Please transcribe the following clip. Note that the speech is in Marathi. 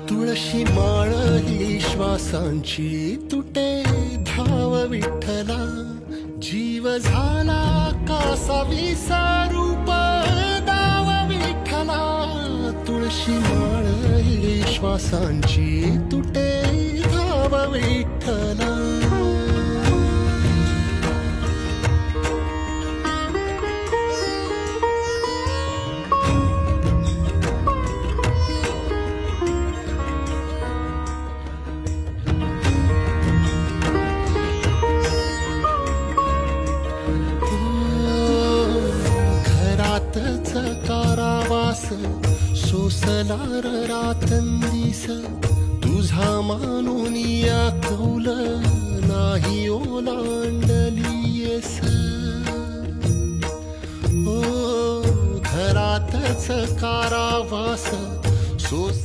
तुळशी माळ ही श्वासांची तुटे धाव विठ्ठला, जीव झाला कासा विसारूप दाव विठ्ठला. तुळशी माळ ही श्वासांची तुटे धाव विठ्ठला. कारावास सोसला रातंदिस, तुझा मानून या कौल नाही ओलांडलीयस. ओ घरातच कारावास सोस